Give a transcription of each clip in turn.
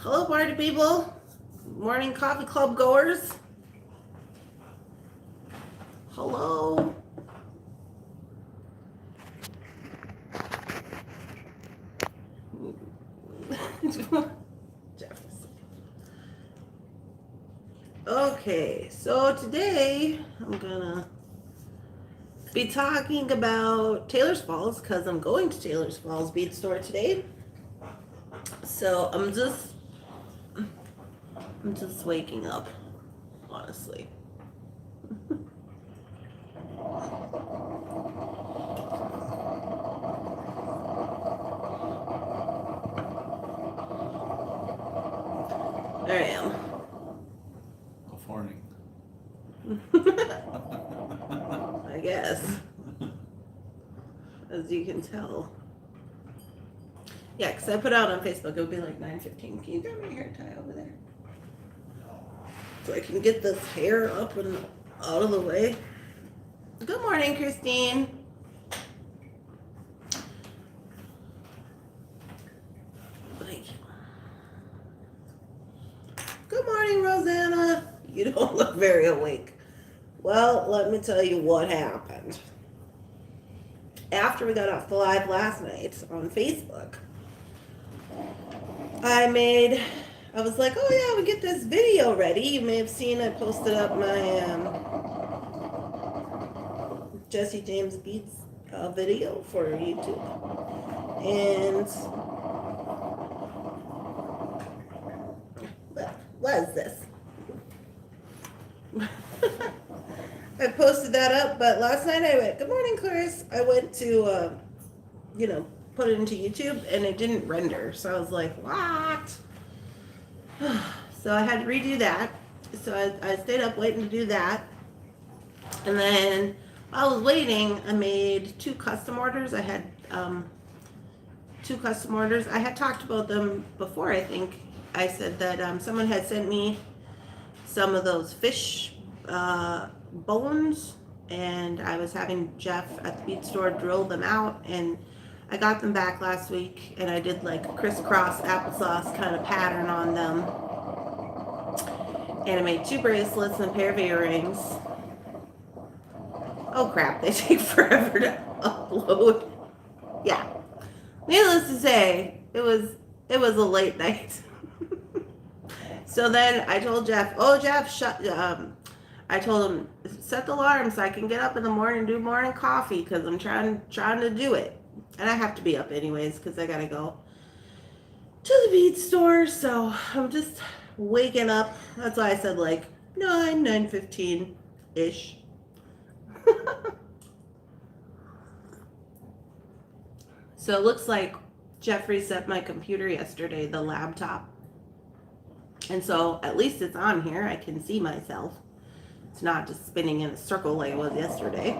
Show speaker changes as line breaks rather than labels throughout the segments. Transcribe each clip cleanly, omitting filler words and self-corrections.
Hello, party people. Morning coffee club goers. Hello. Okay, so today I'm gonna be talking about Taylor's Falls because I'm going to Taylor's Falls Bead store today. So I'm just waking up, honestly. There I am.
Mo4ning.
I guess. As you can tell. Yeah, because I put out on Facebook, it would be like 9:15. Can you grab my hair tie over there? So I can get this hair up and out of the way. Good morning, Christine. Good morning, Rosanna. You don't look very awake. Well, let me tell you what happened. After we got off the live last night on Facebook, I was like, oh yeah, we get this video ready. You may have seen I posted up my Jesse James Beats video for YouTube. And what is this? I posted that up, but last night I went, good morning, Clarice. I went to, put it into YouTube and it didn't render. So I was like, what? So I had to redo that. So I stayed up waiting to do that. And then while I was waiting, I made 2 custom orders. I had 2 custom orders. I had talked about them before, I think. I said that someone had sent me some of those fish bones, and I was having Jeff at the bead store drill them out, and I got them back last week, and I did like a crisscross applesauce kind of pattern on them, and I made 2 bracelets and a pair of earrings. Oh crap, they take forever to upload. Yeah, needless to say, it was a late night. So then I told Jeff, oh Jeff, I told him, set the alarm so I can get up in the morning and do morning coffee because I'm trying to do it. And I have to be up anyways because I got to go to the bead store. So I'm just waking up. That's why I said like 9:15-ish. So it looks like Jeff reset my computer yesterday, the laptop. And so at least it's on here. I can see myself. It's not just spinning in a circle like it was yesterday.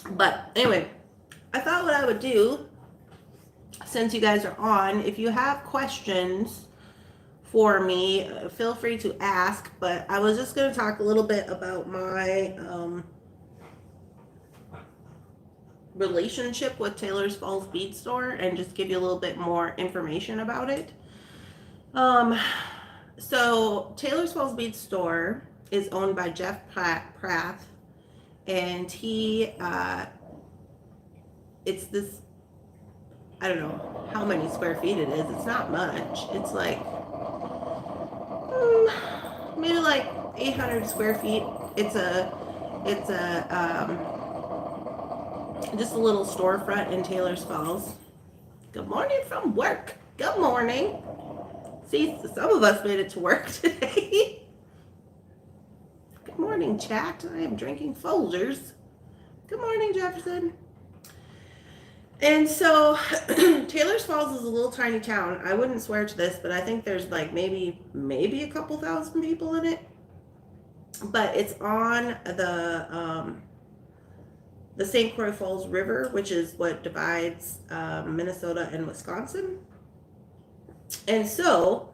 But anyway, I thought what I would do, since you guys are on, if you have questions for me, feel free to ask. But I was just going to talk a little bit about my relationship with Taylor's Falls Bead Store and just give you a little bit more information about it. So Taylor's Falls Bead Store is owned by Jeff Pratt, and he it's this, I don't know how many square feet it is. It's not much. It's like maybe like 800 square feet. It's a just a little storefront in Taylor's Falls. Good morning from work. Good morning. See, some of us made it to work today. Good morning, chat. I am drinking Folgers. Good morning, Jefferson. And so Taylor's Falls is a little tiny town. I wouldn't swear to this, but I think there's like maybe a couple thousand people in it. But it's on the St. Croix Falls River, which is what divides Minnesota and Wisconsin. And so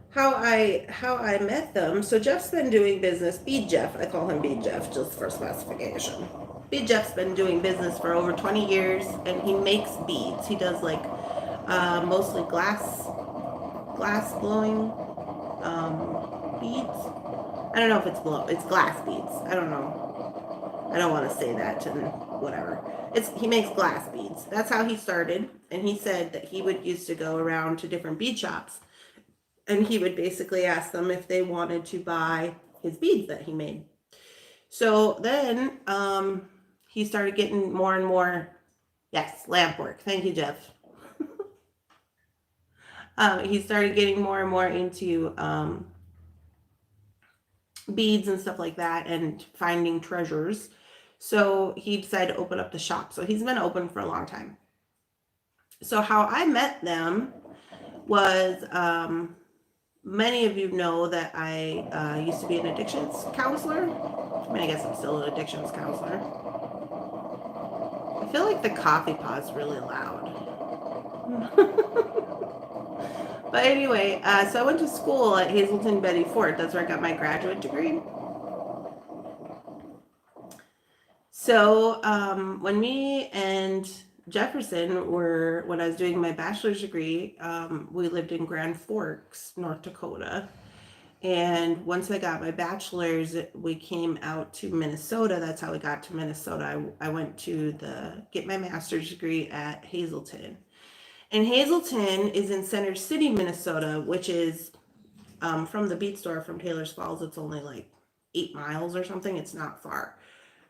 how I met them, so Jeff's been doing business, Bead Jeff, I call him Bead Jeff just for specification. Bead Jeff's been doing business for over 20 years, and he makes beads. He does like mostly glass blowing beads. I don't know if it's glass beads. I don't know. I don't want to say that to whatever. He makes glass beads. That's how he started. And he said that he would used to go around to different bead shops and he would basically ask them if they wanted to buy his beads that he made. So then he started getting more and more, yes, lamp work. Thank you, Jeff. He started getting more and more into beads and stuff like that and finding treasures. So he decided to open up the shop. So he's been open for a long time. So how I met them was many of you know that I used to be an addictions counselor. I mean, I guess I'm still an addictions counselor. I feel like the coffee pot's really loud. But anyway, so I went to school at Hazleton Betty Ford. That's where I got my graduate degree. So when me and Jefferson when I was doing my bachelor's degree, we lived in Grand Forks, North Dakota. And once I got my bachelor's, we came out to Minnesota. That's how we got to Minnesota. I went to get my master's degree at Hazleton. And Hazleton is in Center City, Minnesota, which is from the bead store from Taylor's Falls. It's only like 8 miles or something. It's not far.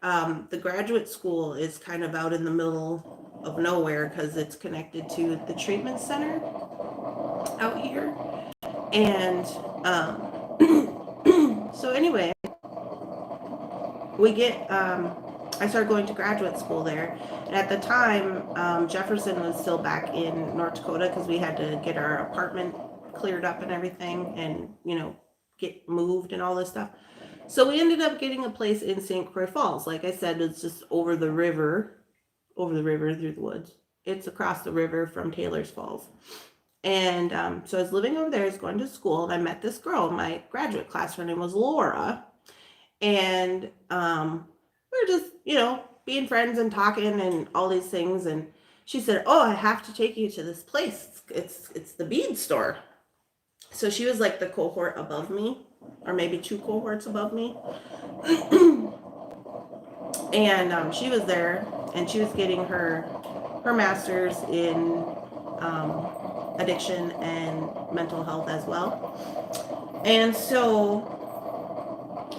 The graduate school is kind of out in the middle of nowhere because it's connected to the treatment center out here. And so anyway, I started going to graduate school there. And at the time, Jefferson was still back in North Dakota because we had to get our apartment cleared up and everything and, get moved and all this stuff. So we ended up getting a place in St. Croix Falls. Like I said, it's just over the river through the woods. It's across the river from Taylor's Falls. And so I was living over there, I was going to school, and I met this girl in my graduate class. Her name was Laura. And we were just, being friends and talking and all these things. And she said, "Oh, I have to take you to this place. It's the bead store." So she was like the cohort above me, or maybe 2 cohorts above me. And she was there, and she was getting her master's in addiction and mental health as well. And so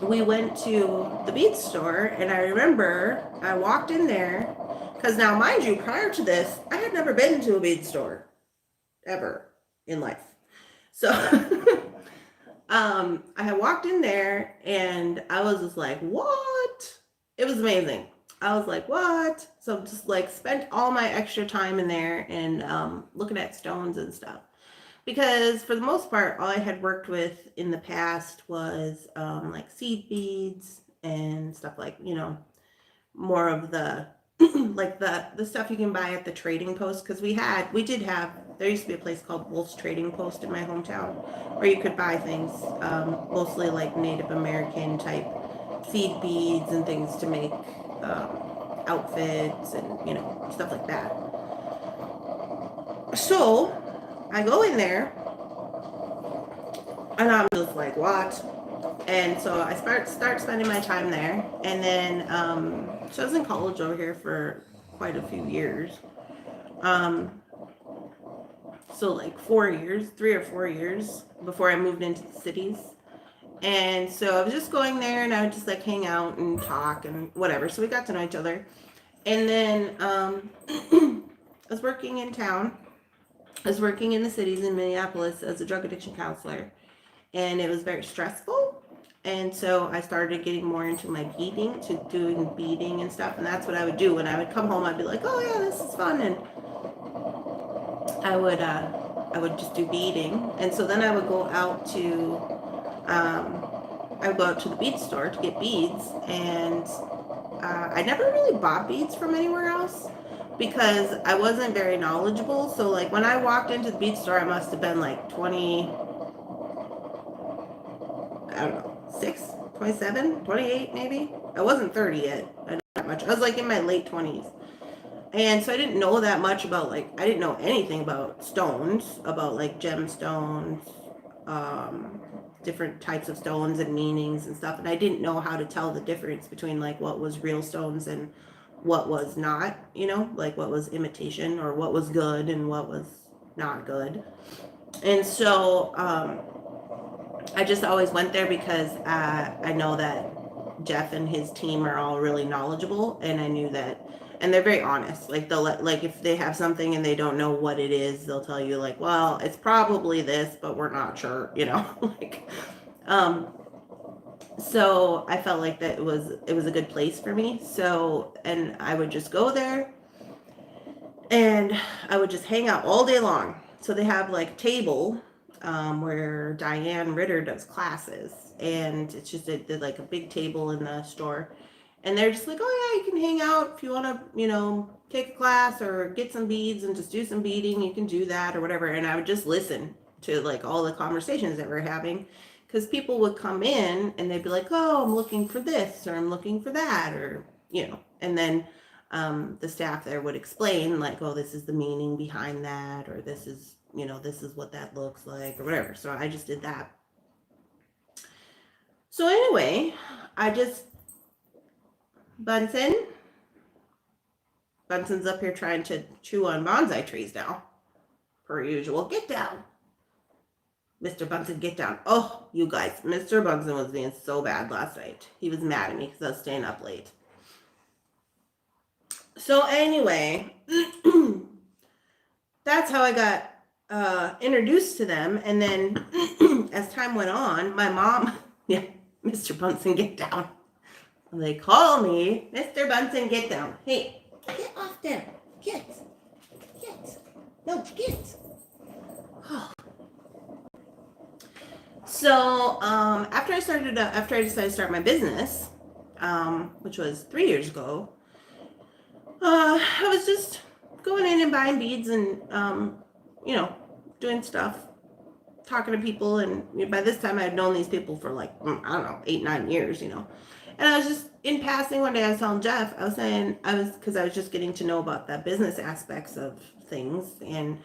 we went to the bead store, and I remember I walked in there, because now, mind you, prior to this, I had never been to a bead store ever in life. So I had walked in there, and I was just like, what? It was amazing. I was like, what? So just like spent all my extra time in there and looking at stones and stuff. Because for the most part, all I had worked with in the past was like seed beads and stuff like, more of the like the stuff you can buy at the trading post. Because there used to be a place called Wolf's Trading Post in my hometown where you could buy things, mostly like Native American type seed beads and things to make outfits and, stuff like that. So I go in there and I'm just like, what? And so I start spending my time there. And then, so I was in college over here for quite a few years. So like 3 or 4 years before I moved into the cities. And so I was just going there and I would just like hang out and talk and whatever. So we got to know each other. And then I was working in town. I was working in the cities in Minneapolis as a drug addiction counselor. And it was very stressful. And so I started getting more into my beading, to doing beading and stuff. And that's what I would do. When I would come home, I'd be like, oh yeah, this is fun. And I would just do beading. And so then I would go out to the bead store to get beads, and I never really bought beads from anywhere else because I wasn't very knowledgeable. So like when I walked into the bead store, I must have been like 26, 27, 28 maybe. I wasn't 30 yet. I don't that much. I was like in my late 20s. And so I didn't know that much about, like, I didn't know anything about stones, about like gemstones, um, different types of stones and meanings and stuff. And I didn't know how to tell the difference between like what was real stones and what was not, like what was imitation or what was good and what was not good. And so I just always went there because I know that Jeff and his team are all really knowledgeable, and I knew that, and they're very honest. Like they'll like if they have something and they don't know what it is, they'll tell you like, well, it's probably this, but we're not sure, like. Um, so I felt like that it was a good place for me. So, and I would just go there and I would just hang out all day long. So they have like a table where Diane Ritter does classes, and it's just like a big table in the store, and they're just like, oh yeah, you can hang out if you want to, take a class or get some beads and just do some beading. You can do that or whatever. And I would just listen to like all the conversations that we're having, because people would come in and they'd be like, oh, I'm looking for this or I'm looking for that, or and then the staff there would explain like, oh, this is the meaning behind that, or this is, this is what that looks like or whatever. So I just did that. So anyway, I just, Bunson's up here trying to chew on bonsai trees now, per usual. Get down. Mr. Bunsen, get down. Oh, you guys, Mr. Bunsen was being so bad last night. He was mad at me because I was staying up late. So anyway, that's how I got introduced to them. And then as time went on, my mom, yeah, Mr. Bunsen, get down. They call me, Mr. Bunsen, get down. Hey, get off there. Get. No, get. Oh. So after I decided to start my business, which was 3 years ago, I was just going in and buying beads and doing stuff, talking to people. And by this time I had known these people for like, I don't know, 8-9 years, and I was just in passing one day, I was telling Jeff, because I was just getting to know about the business aspects of things, and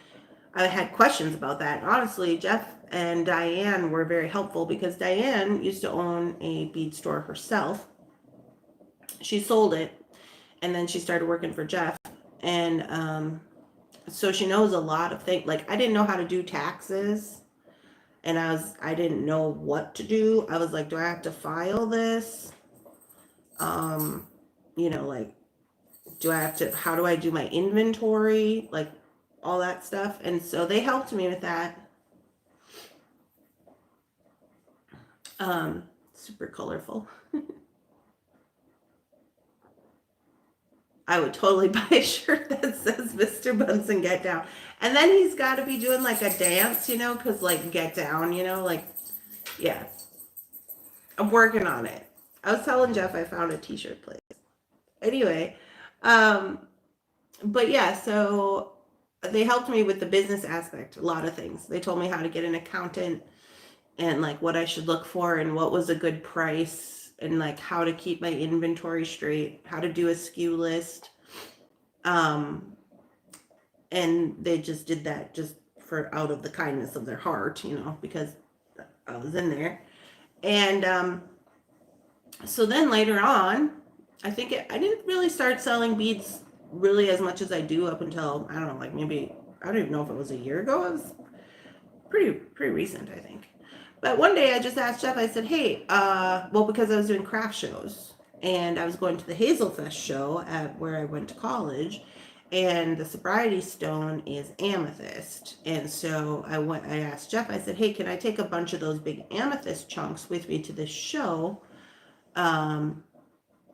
I had questions about that. And honestly, Jeff and Diane were very helpful, because Diane used to own a bead store herself. She sold it, and then she started working for Jeff. And so she knows a lot of things. Like, I didn't know how to do taxes, and I didn't know what to do. I was like, do I have to file this? Like, how do I do my inventory? Like, all that stuff. And so they helped me with that. Super colorful. I would totally buy a shirt that says Mr. Bunsen, get down. And then he's got to be doing like a dance, because like get down, like, yeah. I'm working on it. I was telling Jeff I found a t-shirt place. Anyway, but yeah, so they helped me with the business aspect, a lot of things. They told me how to get an accountant and like what I should look for and what was a good price, and like how to keep my inventory straight, how to do a SKU list. And they just did that just for out of the kindness of their heart, because I was in there. And so then later on, I didn't really start selling beads really as much as I do up until, I don't know, like maybe, I don't even know if it was a year ago. It was pretty recent, I think. But one day I just asked Jeff, I said, hey, because I was doing craft shows, and I was going to the Hazelfest show at where I went to college, and the sobriety stone is amethyst. And so I asked Jeff, I said, hey, can I take a bunch of those big amethyst chunks with me to this show?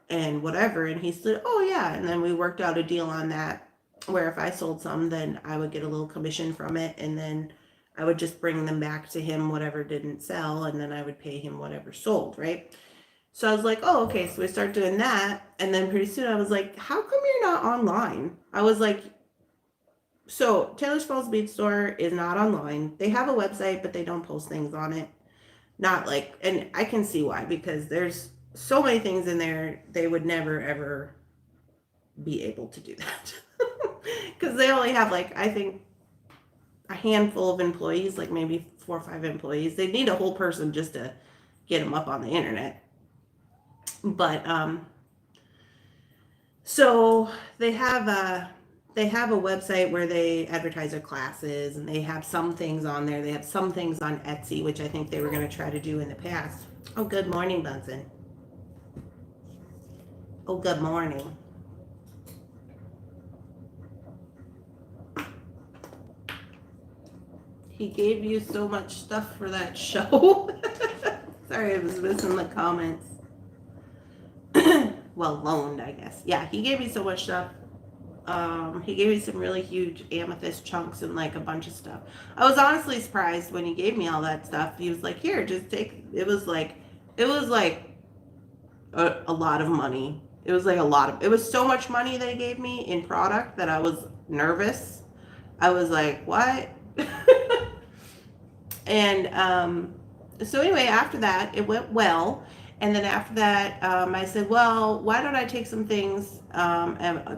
And whatever. And he said, oh yeah. And then we worked out a deal on that, where if I sold some, then I would get a little commission from it. And then I would just bring them back to him, whatever didn't sell. And then I would pay him whatever sold. Right. So I was like, oh, okay. So we start doing that. And then pretty soon I was like, how come you're not online? I was like, so Taylor's Falls Bead Store is not online. They have a website, but they don't post things on it. Not like, and I can see why, because there's so many things in there, they would never ever be able to do that. Because they only have like, I think, a handful of employees, like maybe 4 or 5 employees. They need a whole person just to get them up on the internet. But so they have a website where they advertise their classes, and they have some things on there. They have some things on Etsy, which I think they were going to try to do in the past. Oh, good morning, Bunsen. Oh, good morning. He gave you so much stuff for that show. Sorry, I was missing the comments. Well, loaned, I guess. Yeah, he gave me so much stuff. He gave me some really huge amethyst chunks and like a bunch of stuff. I was honestly surprised when he gave me all that stuff. He was like, "Here, just take." It was like a lot of money. It was like a lot of. It was so much money they gave me in product that I was nervous. I was like, "What?" And so anyway, after that, it went well. And then after that, I said, well, why don't I take some things,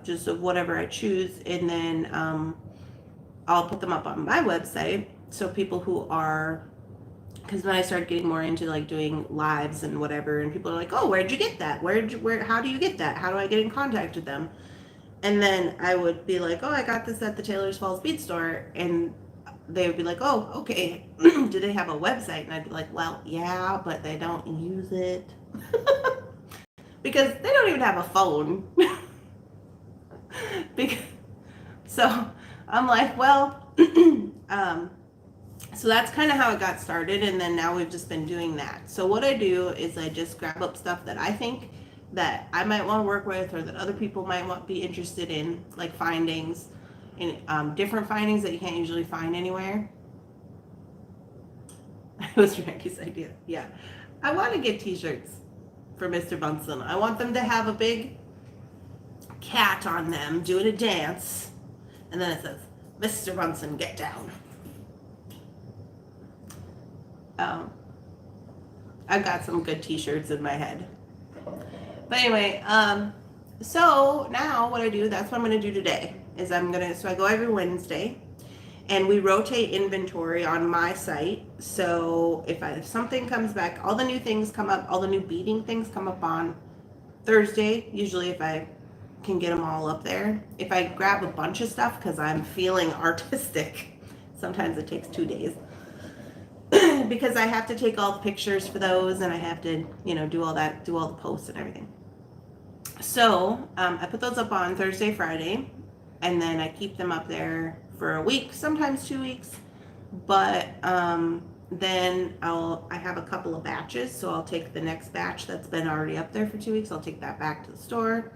just of whatever I choose, and then I'll put them up on my website. So people who are, because when I started getting more into like doing lives and whatever, and people are like, oh, where'd you get that? How do you get that? How do I get in contact with them? And then I would be like, oh, I got this at the Taylor's Falls Bead Store. And they would be like, oh, okay. Do they have a website? And I'd be like, well, yeah, but they don't use it. Because they don't even have a phone. because, so I'm like, well, so that's kind of how it got started. And then now we've just been doing that. So what I do is I just grab up stuff that I think that I might want to work with, or that other people might be interested in, like findings, and different findings that you can't usually find anywhere. It was Frankie's idea. Yeah. I want to get t-shirts for Mr. Bunsen. I want them to have a big cat on them doing a dance. And then it says, Mr. Bunsen, get down. I've got some good t-shirts in my head. But anyway, so now what I do, that's what I'm going to do today, is so I go every Wednesday, and we rotate inventory on my site. So if something comes back, all the new things come up, all the new beading things come up on Thursday, usually, if I can get them all up there. If I grab a bunch of stuff because I'm feeling artistic, sometimes it takes 2 days. Because I have to take all the pictures for those, and I have to, do all the posts and everything. So I put those up on Thursday, Friday, and then I keep them up there for a week, sometimes 2 weeks. But then I have a couple of batches, so I'll take the next batch that's been already up there for 2 weeks. I'll take that back to the store.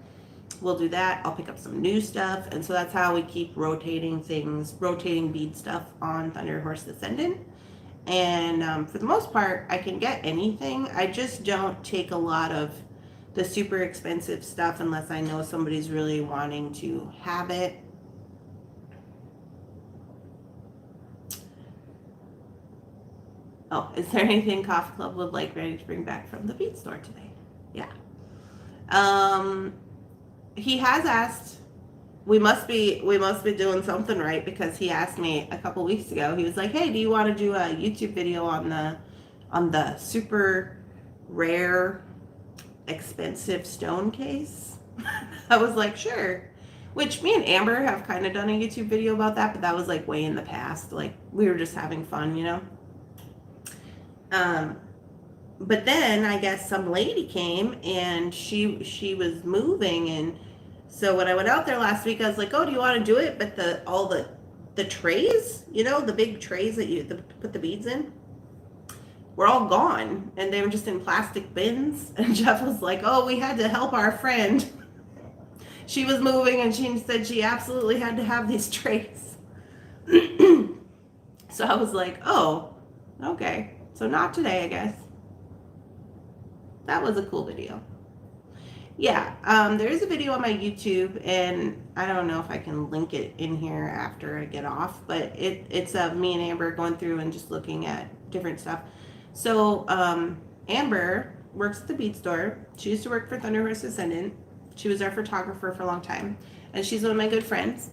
We'll do that. I'll pick up some new stuff, and so that's how we keep rotating bead stuff on Thunder Horse Descendant. And for the most part, I can get anything. I just don't take a lot of the super expensive stuff unless I know somebody's really wanting to have it. Oh, is there anything Coffee Club would like ready to bring back from the bead store today? Yeah. He has asked. We must be doing something right, because he asked me a couple weeks ago. He was like, "Hey, do you want to do a YouTube video on the super rare, expensive stone case?" I was like, "Sure." Which me and Amber have kind of done a YouTube video about that, but that was like way in the past. Like, we were just having fun, But then I guess some lady came, and she was moving, and so when I went out there last week, I was like, "Oh, do you want to do it?" But all the trays, the big trays that you put the beads in, were all gone, and they were just in plastic bins. And Jeff was like, "Oh, we had to help our friend. She was moving, and she said she absolutely had to have these trays." So I was like, "Oh, okay. So not today, I guess." That was a cool video. Yeah, there is a video on my YouTube, and I don't know if I can link it in here after I get off, but it's me and Amber going through and just looking at different stuff. So Amber works at the bead store. She used to work for Thunder Horse Descendant. She was our photographer for a long time, and she's one of my good friends.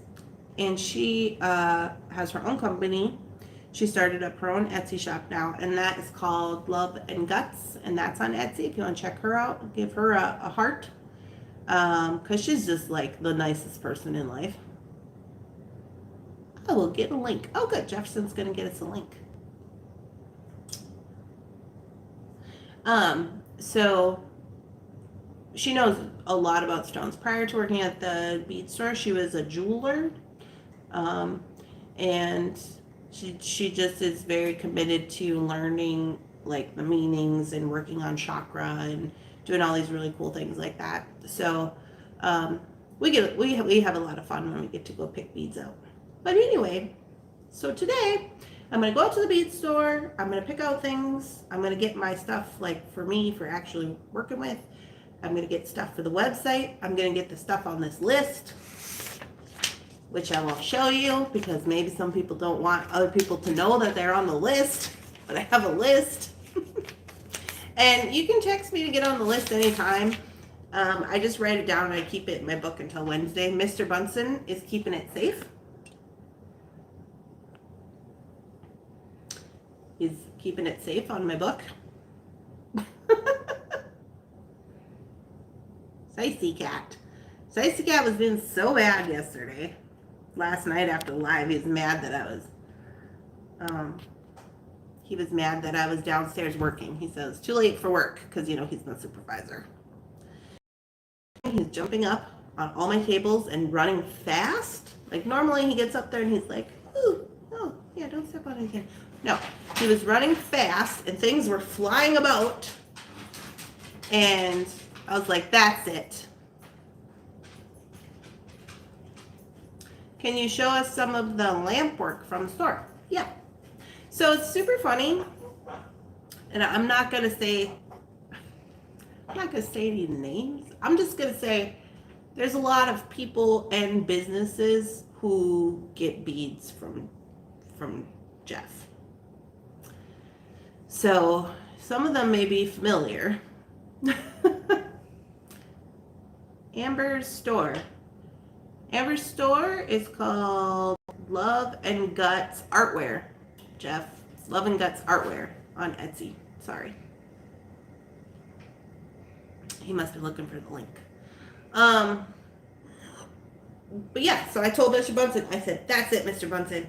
and she has her own company. She started up her own Etsy shop now, and that is called Love and Guts, and that's on Etsy. If you want to check her out, give her a heart, because she's just like the nicest person in life. I will get a link. Oh, good. Jefferson's going to get us a link. So she knows a lot about stones. Prior to working at the bead store, she was a jeweler. And she just is very committed to learning like the meanings and working on chakra and doing all these really cool things like that. So we have a lot of fun when we get to go pick beads out. But anyway, so today I'm going to go out to the bead store. I'm going to pick out things. I'm going to get my stuff like for me, for actually working with. I'm going to get stuff for the website. I'm going to get the stuff on this list, which I will show you because maybe some people don't want other people to know that they're on the list, but I have a list. And you can text me to get on the list anytime. I just write it down and I keep it in my book until Wednesday. Mr. Bunsen is keeping it safe. He's keeping it safe on my book. Sicey Cat. Sicey Cat was being so bad yesterday. Last night after the live, he was mad that I was downstairs working. He says, too late for work, because, you know, he's my supervisor. He's jumping up on all my tables and running fast. Like, normally he gets up there and he's like, ooh, oh, yeah, don't step on anything. No, he was running fast and things were flying about. And I was like, that's it. Can you show us some of the lamp work from the store? Yeah. So it's super funny. And I'm not going to say any names. I'm just going to say there's a lot of people and businesses who get beads from Jeff. So some of them may be familiar. Amber's store. Amber's store is called Love and Guts Artwear. Jeff, Love and Guts Artwear on Etsy. Sorry. He must be looking for the link. But yeah, so I told Mr. Bunsen, I said, that's it, Mr. Bunsen.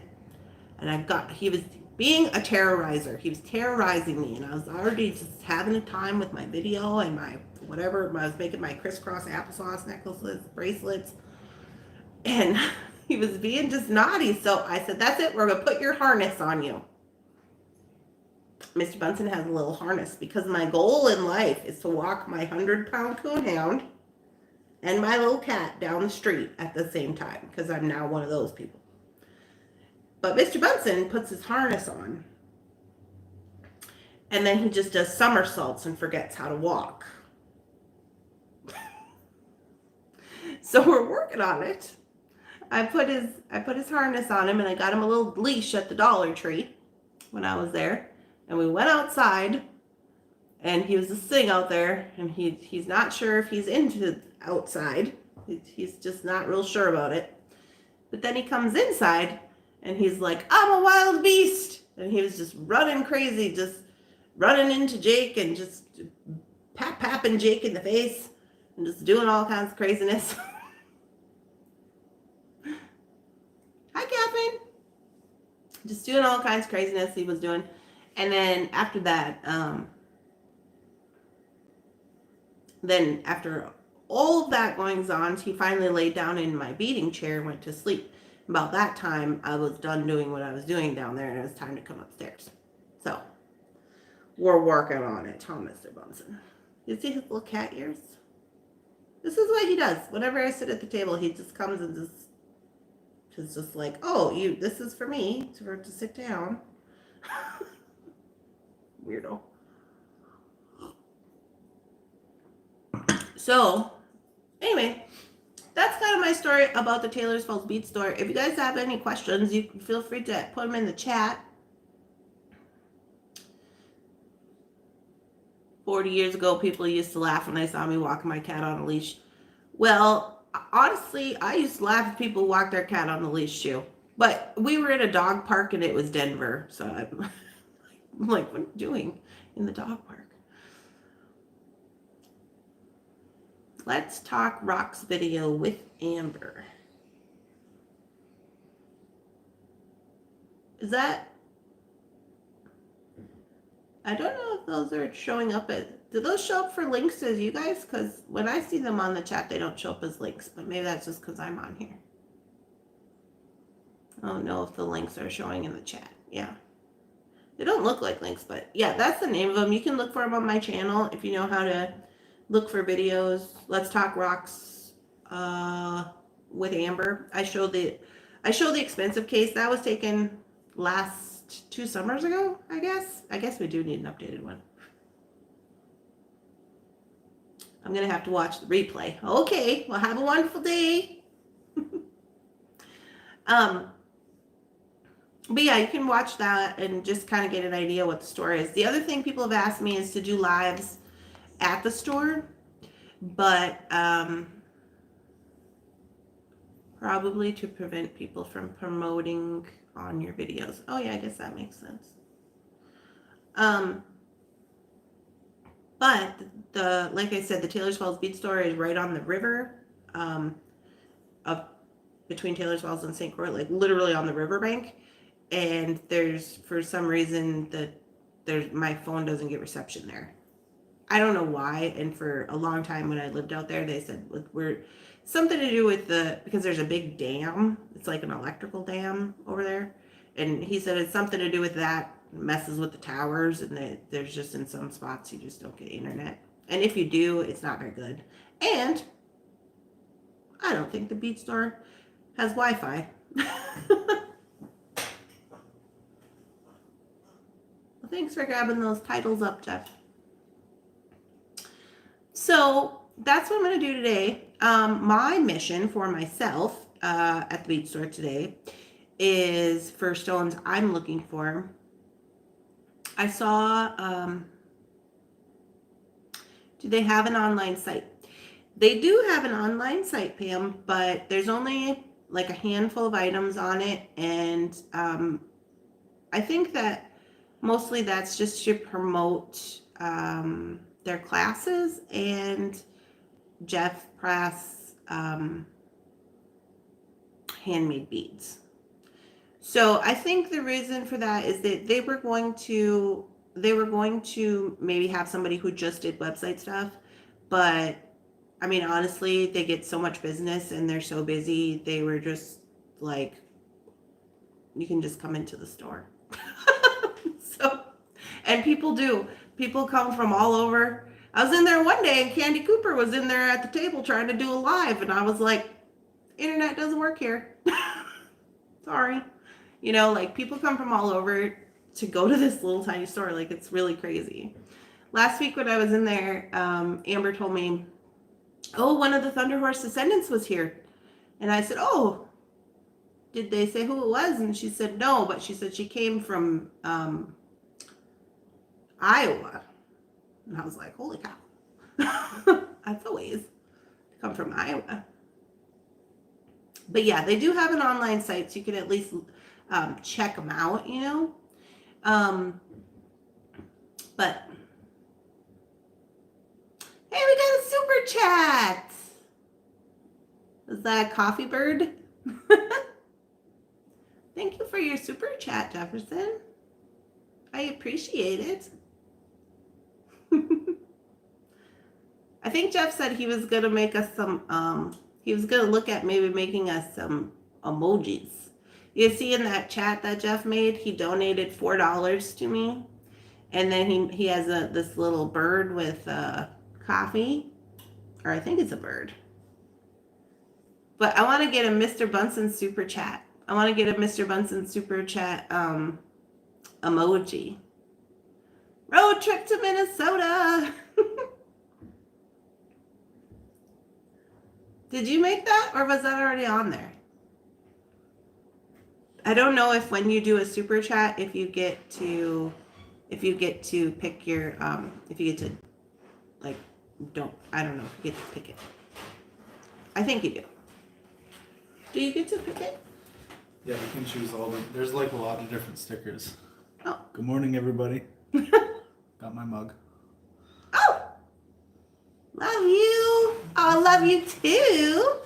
And he was being a terrorizer. He was terrorizing me. And I was already just having a time with my video and my whatever. I was making my crisscross applesauce necklaces, bracelets. And he was being just naughty. So I said, that's it. We're going to put your harness on you. Mr. Bunsen has a little harness because my goal in life is to walk my 100-pound coonhound and my little cat down the street at the same time because I'm now one of those people. But Mr. Bunsen puts his harness on and then he just does somersaults and forgets how to walk. So we're working on it. I put his harness on him and I got him a little leash at the Dollar Tree when I was there. And we went outside and he was just sitting out there and he's not sure if he's into outside. He's just not real sure about it. But then he comes inside and he's like, I'm a wild beast. And he was just running crazy, just running into Jake and just papping Jake in the face and just doing all kinds of craziness. Hi, Catherine. Just doing all kinds of craziness he was doing. And then after that, then after all of that goings on, he finally laid down in my beading chair and went to sleep. About that time, I was done doing what I was doing down there, and it was time to come upstairs. So, we're working on it, huh, Mr. Bunsen? You see his little cat ears? This is what he does. Whenever I sit at the table, he just comes and just like, oh, this is for me to sit down. Weirdo. So, anyway, that's kind of my story about the Taylor's Falls Bead Store. If you guys have any questions, you can feel free to put them in the chat. 40 years ago, people used to laugh when they saw me walking my cat on a leash. Well, honestly, I used to laugh at people who walk their cat on the leash too. But we were in a dog park and it was Denver. So I'm like, what are you doing in the dog park? Let's talk rocks video with Amber. Is that, I don't know if those are showing up as, do those show up for links as you guys? Because when I see them on the chat, they don't show up as links, but maybe that's just because I'm on here. I don't know if the links are showing in the chat. Yeah. They don't look like links, but yeah, that's the name of them. You can look for them on my channel if you know how to look for videos. Let's Talk Rocks with Amber. I show the expensive case that was taken last 2 summers ago, I guess. I guess we do need an updated one. I'm gonna have to watch the replay. Okay, well, have a wonderful day. But yeah, you can watch that and just kind of get an idea what the store is. The other thing people have asked me is to do lives at the store, but probably to prevent people from promoting on your videos. Oh yeah, I guess that makes sense. But like I said, the Taylor's Falls Bead store is right on the river, of between Taylor's Falls and St. Croix, like literally on the riverbank. And there's, for some reason, my phone doesn't get reception there. I don't know why. And for a long time when I lived out there, they said we're something to do with because there's a big dam. It's like an electrical dam over there. And he said it's something to do with that, messes with the towers, and there's just in some spots you just don't get internet. And if you do, it's not very good. And I don't think the Bead store has Wi-Fi. Well, thanks for grabbing those titles up, Jeff. So that's what I'm going to do today. My mission for myself at the Bead store today is for stones I'm looking for. I saw, do they have an online site? They do have an online site, Pam, but there's only like a handful of items on it. And I think that mostly that's just to promote their classes and Jeff Press handmade beads. So I think the reason for that is that they were going to maybe have somebody who just did website stuff, but I mean, honestly, they get so much business and they're so busy. They were just like, you can just come into the store. So, and people do. People come from all over. I was in there one day and Candy Cooper was in there at the table trying to do a live, and I was like, internet doesn't work here. Sorry. You know, like people come from all over to go to this little tiny store. Like it's really crazy. Last week when I was in there, Amber told me, oh, one of the Thunder Horse Descendants was here. And I said, oh, did they say who it was? And she said, no, but she said she came from Iowa. And I was like, holy cow. That's a ways to come from Iowa. But yeah, they do have an online site, so you can at least check them out, you know. But hey, we got a super chat. Is that Coffee Bird? Thank you for your super chat, Jefferson. I appreciate it. I think Jeff said he was going to make us some, he was going to look at maybe making us some emojis. You see in that chat that Jeff made, he donated $4 to me. And then he has this little bird with coffee. Or I think it's a bird. But I want to get a Mr. Bunsen super chat. I want to get a Mr. Bunsen super chat emoji. Road trip to Minnesota. Did you make that, or was that already on there? I don't know if when you do a super chat, if you get to pick your if you get to, like, I don't know if you get to pick it. I think you do. Do you get to pick it?
Yeah, you can choose all of them. There's like a lot of different stickers.
Oh.
Good morning, everybody. Got my mug.
Oh! Love you. Oh, I love you too.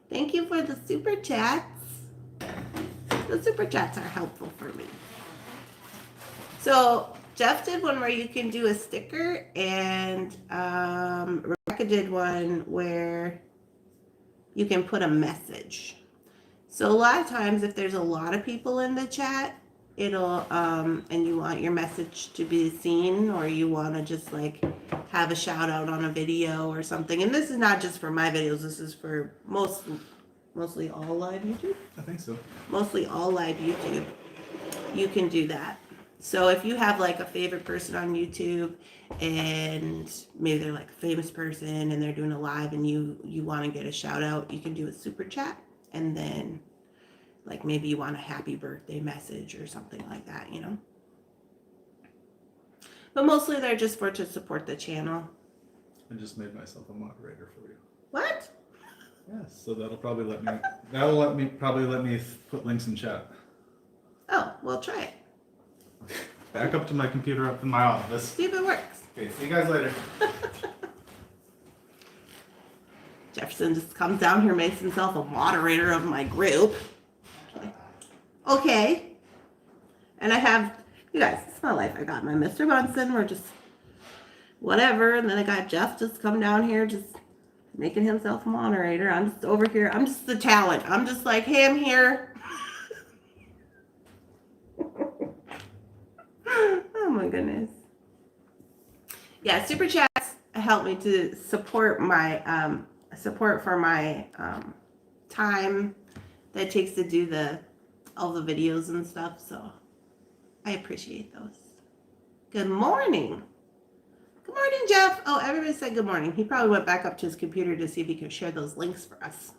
Thank you for the super chats. The super chats are helpful for me. So Jeff did one where you can do a sticker, and Rebecca did one where you can put a message. So a lot of times if there's a lot of people in the chat, it'll and you want your message to be seen, or you want to just like have a shout out on a video or something. And this is not just for my videos, this is for mostly all live YouTube.
I think so.
Mostly all live YouTube. You can do that. So if you have like a favorite person on YouTube, and maybe they're like a famous person and they're doing a live, and you want to get a shout out, you can do a super chat, and then like maybe you want a happy birthday message or something like that, you know. But mostly they're just for to support the channel.
I just made myself a moderator for you.
What?
Yes, so that'll probably let me put links in chat.
Oh, well, try it.
Back up to my computer up in my office.
See if it works.
Okay, see you guys later.
Jefferson just comes down here, makes himself a moderator of my group. Okay. And I have, you guys, it's my life. I got my Mr. Bunsen. We're just whatever. And then I got Jeff just come down here, just making himself a moderator. I'm just over here. I'm just the talent. I'm just like, hey, I'm here. Oh my goodness. Yeah, super chats help me to support my support for my time that it takes to do all the videos and stuff. So I appreciate those. Good morning. Good morning, Jeff. Oh, everybody said good morning. He probably went back up to his computer to see if he could share those links for us.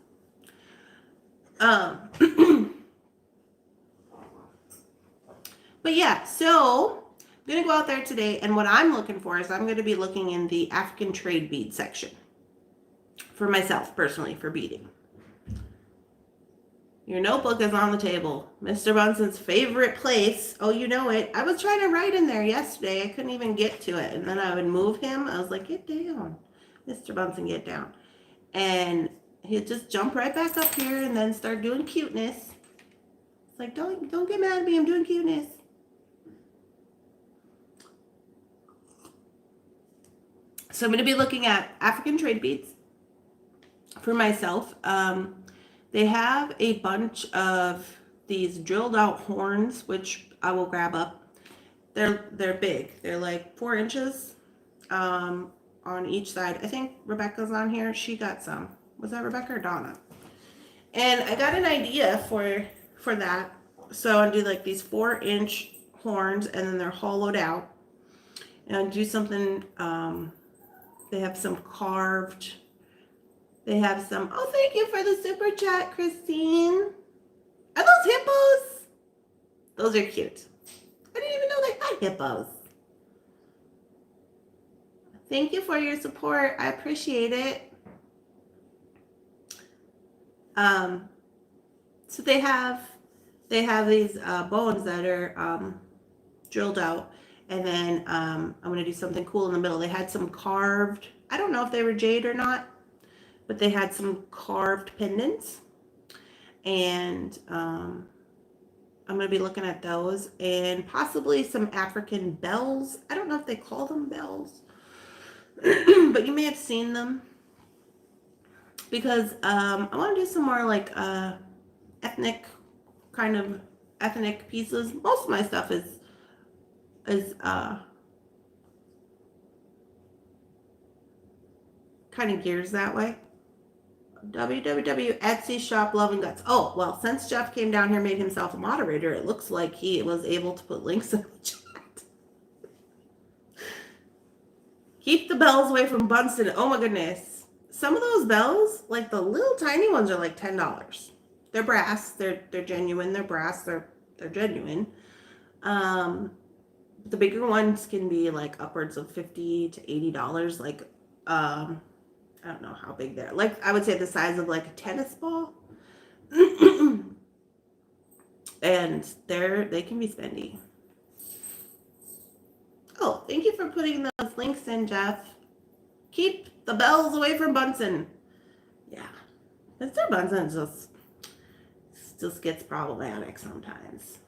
But yeah, so I'm going to go out there today, and what I'm looking for is I'm going to be looking in the African trade bead section for myself, personally, for beading. Your notebook is on the table. Mr. Bunsen's favorite place. Oh, you know it. I was trying to write in there yesterday. I couldn't even get to it. And then I would move him. I was like, get down. Mr. Bunsen, get down. And he'd just jump right back up here and then start doing cuteness. It's like, don't get mad at me. I'm doing cuteness. So I'm going to be looking at African trade beads for myself. They have a bunch of these drilled out horns, which I will grab up. They're big. They're like 4 inches on each side. I think Rebecca's on here. She got some. Was that Rebecca or Donna? And I got an idea for that. So I'll do like these 4-inch horns, and then they're hollowed out. And I'll do something. They have some carved. They have some. Oh, thank you for the super chat, Christine. Are those hippos? Those are cute. I didn't even know they had hippos. Thank you for your support. I appreciate it. So they have these bones that are drilled out, and then I'm gonna do something cool in the middle. They had some carved. I don't know if they were jade or not, but they had some carved pendants, and I'm going to be looking at those, and possibly some African bells. I don't know if they call them bells, but you may have seen them, because I want to do some more like ethnic pieces. Most of my stuff is kind of gears that way. www Etsy shop Love and Guts. Oh, well, since Jeff came down here and made himself a moderator, it looks like he was able to put links in the chat. Keep the bells away from Bunsen. Oh my goodness. Some of those bells, like the little tiny ones, are like $10. They're brass. They're genuine. They're brass. They're genuine. The bigger ones can be like upwards of $50 to $80. Like I don't know how big they're. Like, I would say the size of like a tennis ball. And they can be spendy. Oh, thank you for putting those links in, Jeff. Keep the bells away from Bunsen. Yeah. Mr. Bunsen just gets problematic sometimes.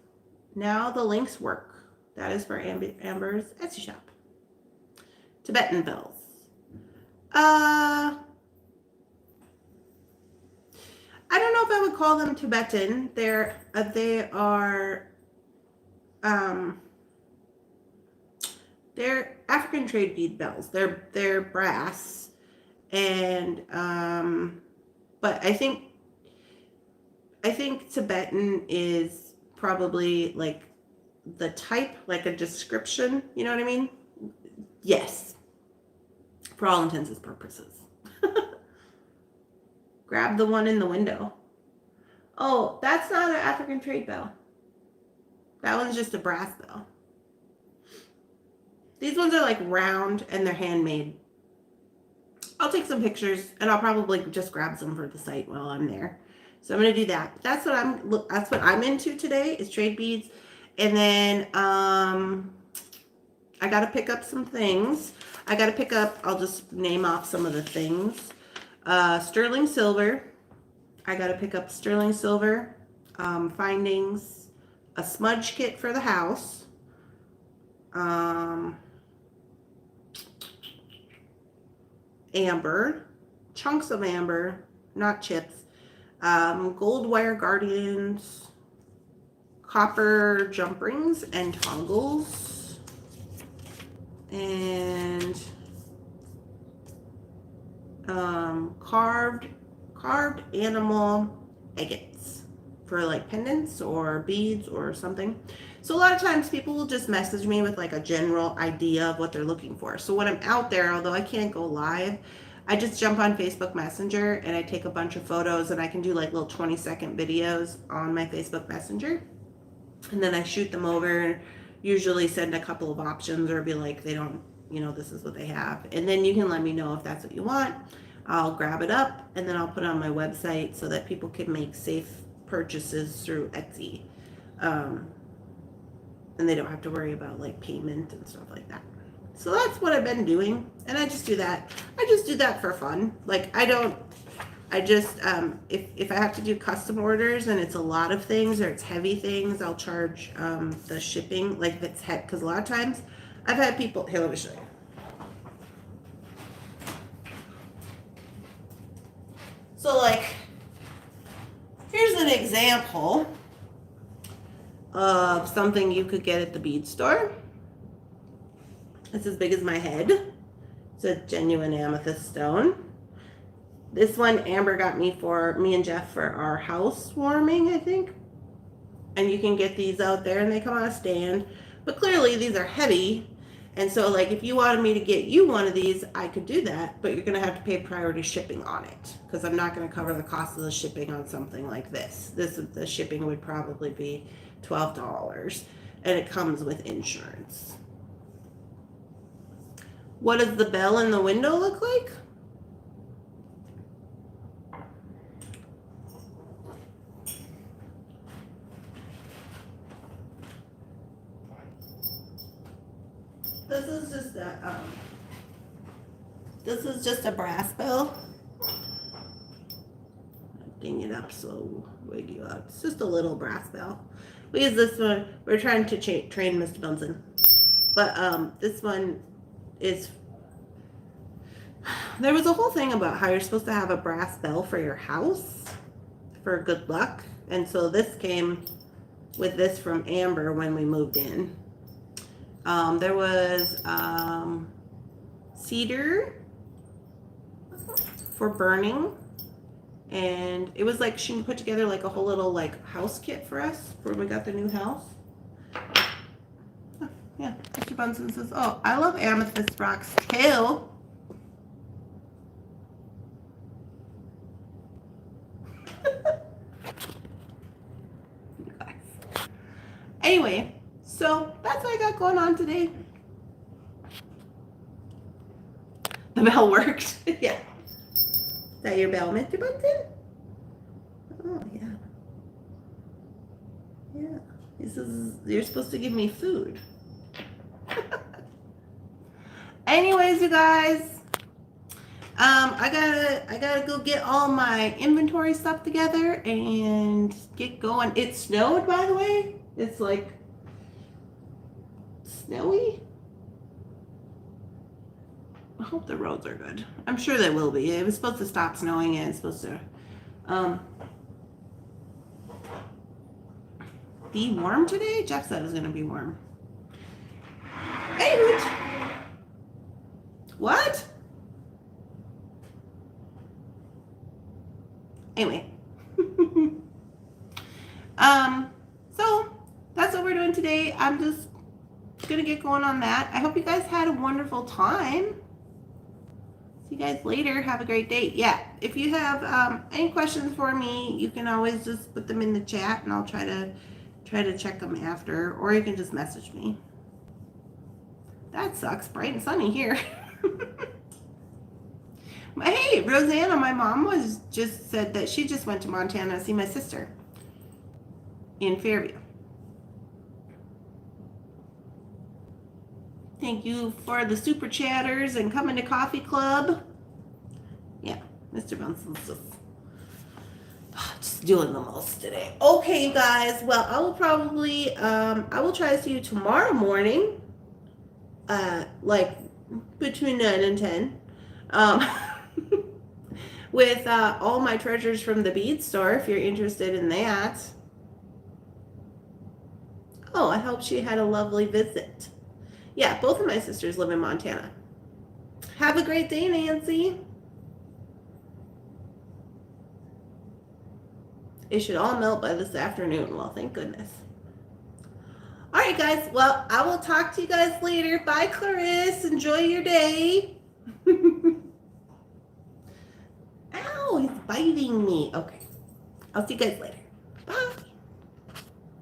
Now the links work. That is for Amber's Etsy shop. Tibetan bells. I don't know if I would call them Tibetan. They are they're African trade bead bells. They're brass, and but I think Tibetan is probably like the type, like a description. You know what I mean? Yes, for all intents and purposes. Grab the one in the window. Oh, that's not an African trade bell. That one's just a brass bell. These ones are like round and they're handmade. I'll take some pictures and I'll probably just grab some for the site while I'm there. So I'm gonna do that. That's what I'm into today is trade beads. And then I gotta pick up some things. I'll just name off some of the things. Sterling silver. I gotta pick up sterling silver, findings, a smudge kit for the house. Amber, chunks of amber, not chips, gold wire guardians, copper jump rings and tongles, and carved animal agates for like pendants or beads or something. So a lot of times people will just message me with like a general idea of what they're looking for. So when I'm out there, although I can't go live, I just jump on Facebook Messenger and I take a bunch of photos, and I can do like little 20-second videos on my Facebook Messenger. And then I shoot them over, usually send a couple of options or be like, they don't, this is what they have. And then you can let me know if that's what you want. I'll grab it up and then I'll put it on my website so that people can make safe purchases through Etsy. And they don't have to worry about like payment and stuff like that. So that's what I've been doing. And I just do that. I just do that for fun. Like if I have to do custom orders and it's a lot of things or it's heavy things, I'll charge the shipping, like if it's because a lot of times I've had people, here, let me show you. So like, here's an example of something you could get at the bead store. It's as big as my head. It's a genuine amethyst stone. This one Amber got me and Jeff for our housewarming, I think. And you can get these out there and they come on a stand. But clearly these are heavy. And so like if you wanted me to get you one of these, I could do that. But you're going to have to pay priority shipping on it. Because I'm not going to cover the cost of the shipping on something like this. The shipping would probably be $12. And it comes with insurance. What does the bell in the window look like? This is just a brass bell. Ding it up so wig you out. It's just a little brass bell. We use this one. We're trying to train Mr. Bunsen, but this one is. There was a whole thing about how you're supposed to have a brass bell for your house for good luck, and so this came with this from Amber when we moved in. There was cedar for burning, and it was like she put together like a whole little like house kit for us when we got the new house. Oh, yeah, Mr. Bunsen says, "Oh, I love amethyst rocks too." Anyway, so that's what I got going on today. The bell worked. Yeah. Is that your bell, Mr. Bunsen? Oh, yeah. Yeah. This is, you're supposed to give me food. Anyways, you guys, I gotta go get all my inventory stuff together and get going. It snowed, by the way. It's like snowy. I hope the roads are good. I'm sure they will be. It was supposed to stop snowing and it's supposed to be warm today. Jeff said it was gonna be warm. Hey, what? Anyway. So that's what we're doing today. I'm just gonna get going on that. I hope you guys had a wonderful time. See you guys later. Have a great day. Yeah, if you have any questions for me, you can always just put them in the chat and I'll try to check them after, or you can just message me. That sucks. Bright and sunny here. Hey, Rosanna, my mom was just said that she just went to Montana to see my sister in Fairview. Thank you for the super chatters and coming to Coffee Club. Yeah, Mr. Benson's just doing the most today. Okay, guys. Well, I will probably I will try to see you tomorrow morning, like between 9 and 10. With all my treasures from the Bead store, if you're interested in that. Oh, I hope she had a lovely visit. Yeah, both of my sisters live in Montana. Have a great day, Nancy. It should all melt by this afternoon. Well, thank goodness. All right, guys. Well, I will talk to you guys later. Bye, Clarice. Enjoy your day. Ow, he's biting me. Okay. I'll see you guys later.